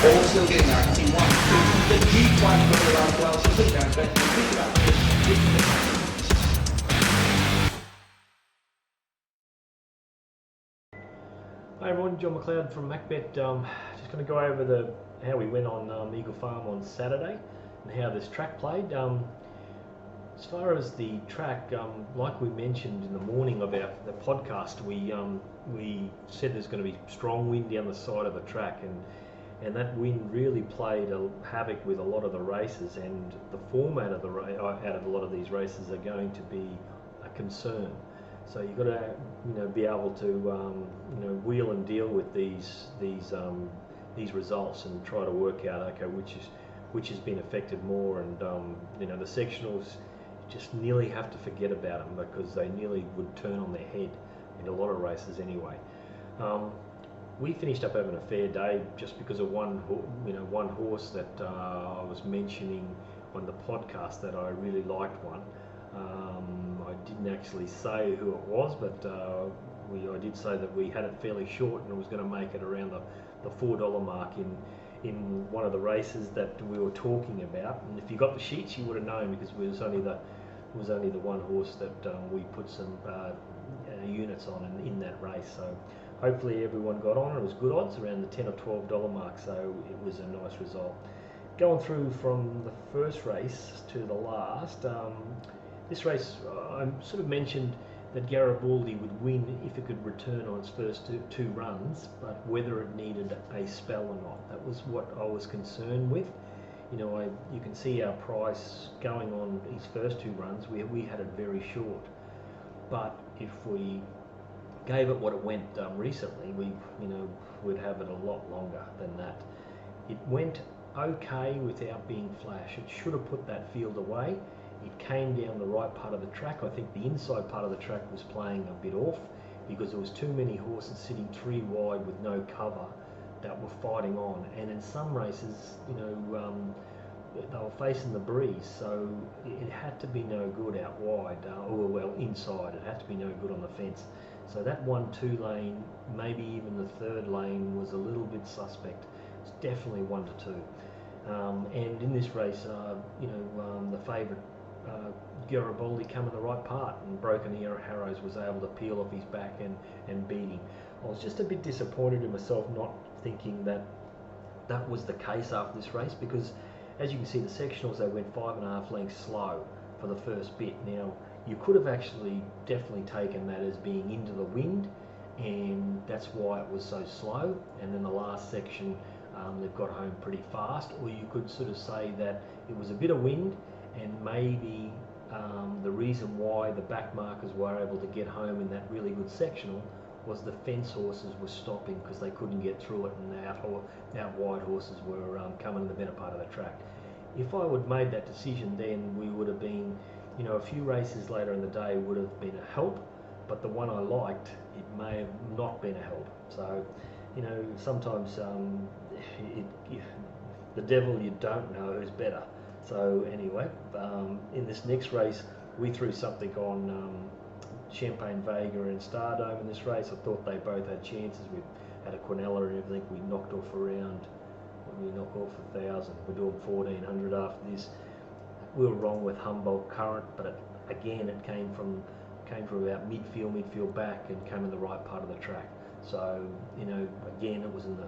All still getting there. I can see one, two, the Jeep one coming around as well. She's looking down, but pick it up. Hi everyone, John McLeod from Macbet. Just going to go over how we went on Eagle Farm on Saturday and how this track played. As far as the track, like we mentioned in the morning of the podcast, we said there's going to be strong wind down the side of the track, and that wind really played havoc with a lot of the races, and the format of out of a lot of these races are going to be a concern. So you've got to, be able to, wheel and deal with these results and try to work out, okay, which has been affected more, and the sectionals, you just nearly have to forget about them because they nearly would turn on their head in a lot of races anyway. We finished up having a fair day just because of one horse that I was mentioning on the podcast that I really liked one. I didn't actually say who it was, but I did say that we had it fairly short and it was going to make it around the $4 mark in one of the races that we were talking about. And if you got the sheets, you would have known, because it was only the one horse that we put some units on in that race. So hopefully everyone got on. It was good odds around the $10 or $12 mark, so it was a nice result. Going through from the first race to the last, this race, I sort of mentioned that Garibaldi would win if it could return on its first two runs, but whether it needed a spell or not, that was what I was concerned with. You can see our price going on his first two runs. We had it very short, but if we gave it what it went recently, we'd have it a lot longer than that. It went okay without being flash. It should have put that field away. It came down the right part of the track. I think the inside part of the track was playing a bit off because there was too many horses sitting three wide with no cover that were fighting on. And in some races, they were facing the breeze, so it had to be no good out wide, inside. It had to be no good on the fence. So that 1-2 lane, maybe even the third lane, was a little bit suspect. It's definitely 1 to 2. And in this race, the favourite Garibaldi come in the right part, and Broken Harrows was able to peel off his back and beat him. I was just a bit disappointed in myself not thinking that was the case after this race, because as you can see, the sectionals, they went 5.5 lengths slow for the first bit. Now, you could have actually definitely taken that as being into the wind, and that's why it was so slow. And then the last section, they've got home pretty fast. Or you could sort of say that it was a bit of wind, and maybe the reason why the back markers were able to get home in that really good sectional was the fence horses were stopping because they couldn't get through it, and the out wide horses were coming in the better part of the track. If I would have made that decision then, we would have been, a few races later in the day would have been a help, but the one I liked, it may have not been a help. So, sometimes the devil you don't know is better. So anyway, in this next race, we threw something on Champagne Vega and Stardome in this race. I thought they both had chances. We had a Quinella and everything. We knocked off around, we knocked off 1,000. We're doing 1,400 after this. We were wrong with Humboldt Current, but it came from about midfield back, and came in the right part of the track. So again, it was in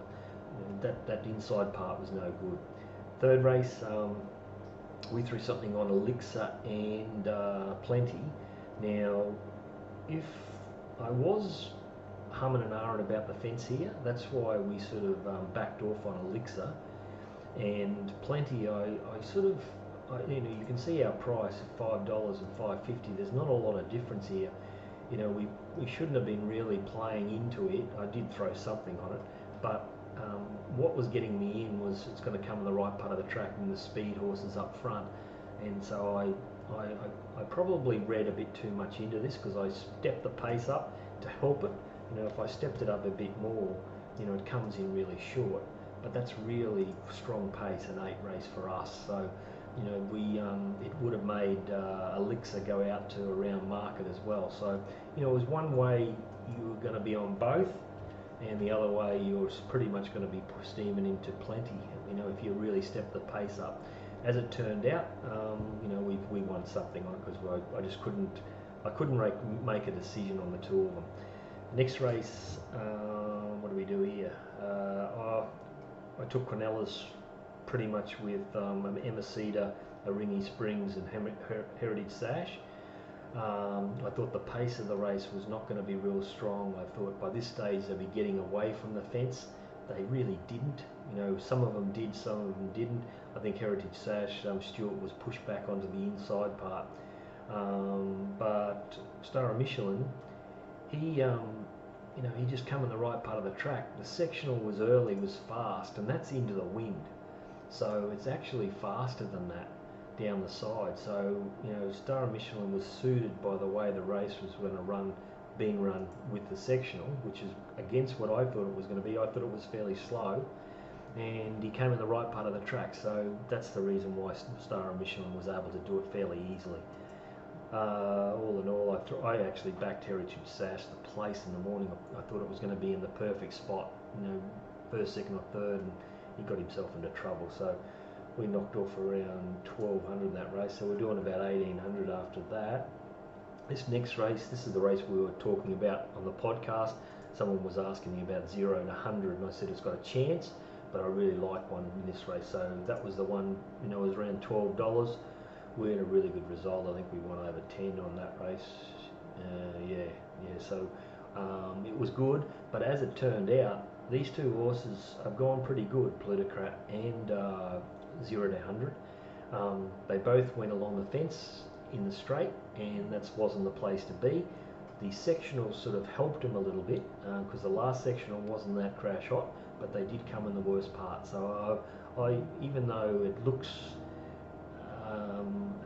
that inside part was no good. Third race, we threw something on Elixir and Plenty. Now, if I was humming and ahhing about the fence here, that's why we sort of backed off on Elixir. And Plenty, you can see our price at $5 and $5.50. There's not a lot of difference here. We shouldn't have been really playing into it. I did throw something on it, but what was getting me in was it's going to come in the right part of the track and the speed horses up front. And so I probably read a bit too much into this, because I stepped the pace up to help it. If I stepped it up a bit more, it comes in really short. But that's really strong pace, an 8 race for us. So it would have made Elixir go out to around market as well. So it was one way you were going to be on both. and the other way you're pretty much going to be steaming into plenty. You know, if you really step the pace up. As it turned out, you know, we won something on it because I just couldn't make a decision on the two of them. Next race, what do we do here? I took Quinellas pretty much with Emma Cedar, Aringi Springs, and Heritage Sash. I thought the pace of the race was not going to be real strong. I thought by this stage they'd be getting away from the fence. They really didn't. You know, some of them did, some of them didn't. I think Heritage Sash, Stuart was pushed back onto the inside part. But Star of Michelin, he, you know, he just come in the right part of the track. The sectional was early, was fast, and that's into the wind. So it's actually faster than that down the side. So, you know, Star of Michelin was suited by the way the race was going to being run with the sectional, which is against what I thought it was going to be. I thought it was fairly slow, and he came in the right part of the track. So that's the reason why Star of Michelin was able to do it fairly easily. All in all, I actually backed Heritage Sash the place in the morning. I thought it was going to be in the perfect spot, you know, first, second or third, and he got himself into trouble. So we knocked off around 1200 in that race, so we're doing about 1800 after that. This next race, this is the race we were talking about on the podcast. Someone was asking me about 0 to 100, and I said it's got a chance, but I really like one in this race. So that was the one, you know, it was around $12. We had a really good result. I think we won over 10 on that race. So it was good, but as it turned out, these two horses have gone pretty good, Plutocrat and 0 to 100. They both went along the fence in the straight, and that wasn't the place to be. The sectional sort of helped them a little bit because the last sectional wasn't that crash hot, but they did come in the worst part. So I even though it looks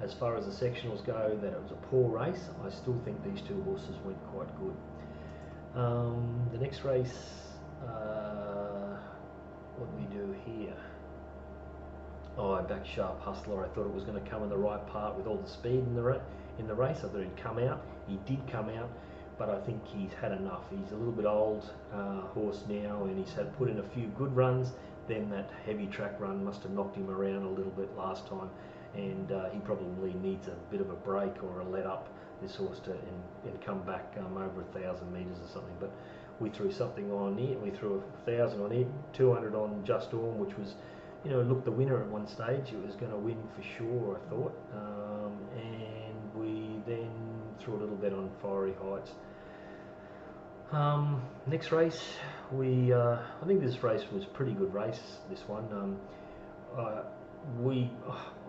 as far as the sectionals go that it was a poor race, I still think these two horses went quite good. The next race, what do we do here? Oh, I backed Sharp Hustler. I thought it was going to come in the right part with all the speed in the race. I thought he'd come out. He did come out, but I think he's had enough. He's a little bit old horse now, and he's had put in a few good runs. Then that heavy track run must have knocked him around a little bit last time, and he probably needs a bit of a break or a let up, this horse, and come back over 1,000 metres or something. But we threw something on here. We threw 1,000 on it, 200 on Just Orm, which was, you know, looked the winner at one stage. It was going to win for sure, I thought. And we then threw a little bit on Fiery Heights. Next race, I think this race was a pretty good race, this one.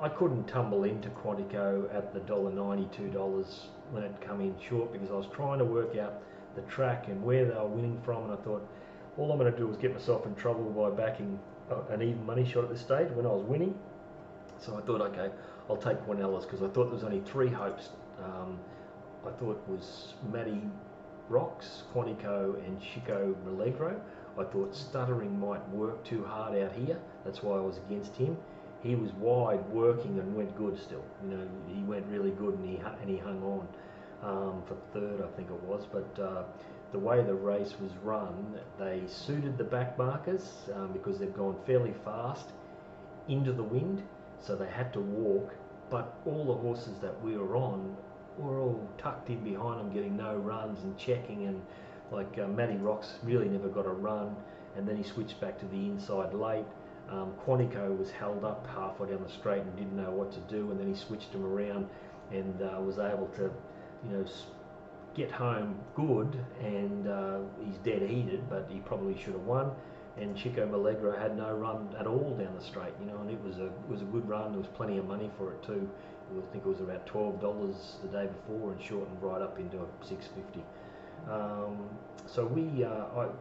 I couldn't tumble into Quantico at the $1.92 when it come in short, because I was trying to work out the track and where they were winning from, and I thought all I'm going to do is get myself in trouble by backing an even money shot at this stage when I was winning. So I thought, okay, I'll take Quinellas, because I thought there was only three hopes. I thought it was Matty Rocks, Quantico, and Chico Milagro. I thought Stuttering might work too hard out here. That's why I was against him. He was wide, working, and went good still. You know, he went really good, and he hung on for third, I think it was. But the way the race was run, they suited the back markers because they've gone fairly fast into the wind, so they had to walk. But all the horses that we were on were all tucked in behind them, getting no runs and checking, and like Matty Rocks really never got a run, and then he switched back to the inside late. Quantico was held up halfway down the straight and didn't know what to do, and then he switched him around and was able to, you know, get home good, and he's dead heated, but he probably should have won. And Chico Milagro had no run at all down the straight, you know, and it was a good run. There was plenty of money for it too. I think it was about $12 the day before, and shortened right up into $6.50. So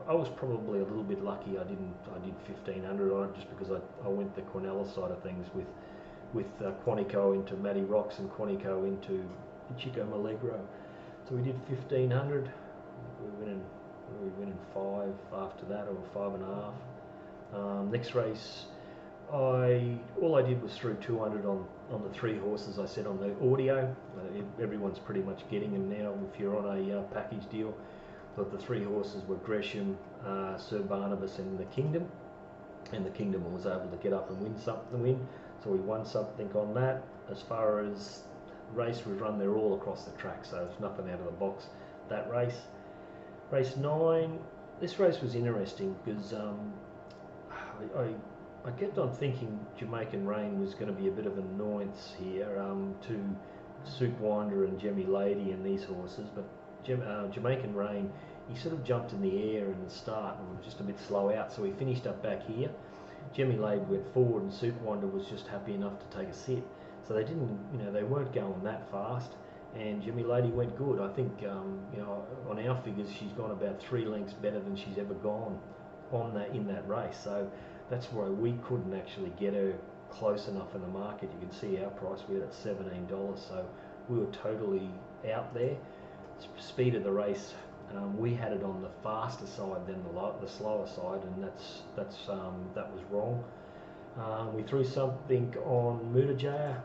I was probably a little bit lucky. I did 1,500 on it, just because I went the Quinella side of things with Quantico into Matty Rocks and Quantico into Chico Milagro. So we did 1,500. We were winning 5 after that, or 5.5. Next race, all I did was threw 200 on the three horses I said on the audio. Everyone's pretty much getting them now if you're on a package deal. But the 3 horses were Gresham, Sir Barnabas, and the Kingdom. And the Kingdom was able to get up and win something. So we won something on that. As far as race was run, they're all across the track, so there's nothing out of the box that race. Race 9. This race was interesting because I kept on thinking Jamaican Rain was going to be a bit of an annoyance here to Soup Winder and Jemmy Lady and these horses, but Jamaican Rain, he sort of jumped in the air in the start and was just a bit slow out, so he finished up back here. Jemmy Lady went forward and Soup Winder was just happy enough to take a sit, so they didn't, they weren't going that fast. And Jemmy Lady went good. I think, on our figures, she's gone about 3 lengths better than she's ever gone in that race. So that's why we couldn't actually get her close enough in the market. You can see our price, we had at $17, so we were totally out there. Speed of the race, we had it on the faster side than the slower side, and that was wrong. We threw something on Mutijaya.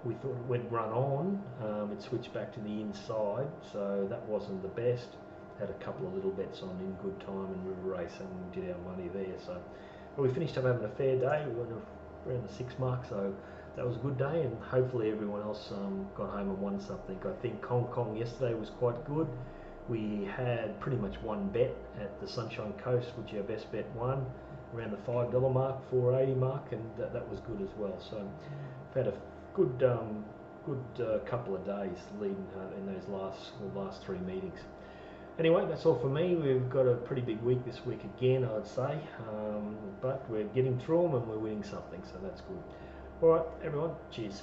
We thought it would run on, it switched back to the inside, so that wasn't the best. Had a couple of little bets on In Good Time and River Race and did our money there. So, but we finished up having a fair day. We went around the 6 mark, so that was a good day, and hopefully everyone else got home and won something. I think Hong Kong yesterday was quite good. We had pretty much one bet at the Sunshine Coast, which our best bet won around the $5 mark, $4.80 mark, and that was good as well. So we've had a good couple of days leading in those last 3 meetings. Anyway, that's all for me. We've got a pretty big week this week again, I'd say, but we're getting through them and we're winning something, so that's good. All right, everyone, cheers.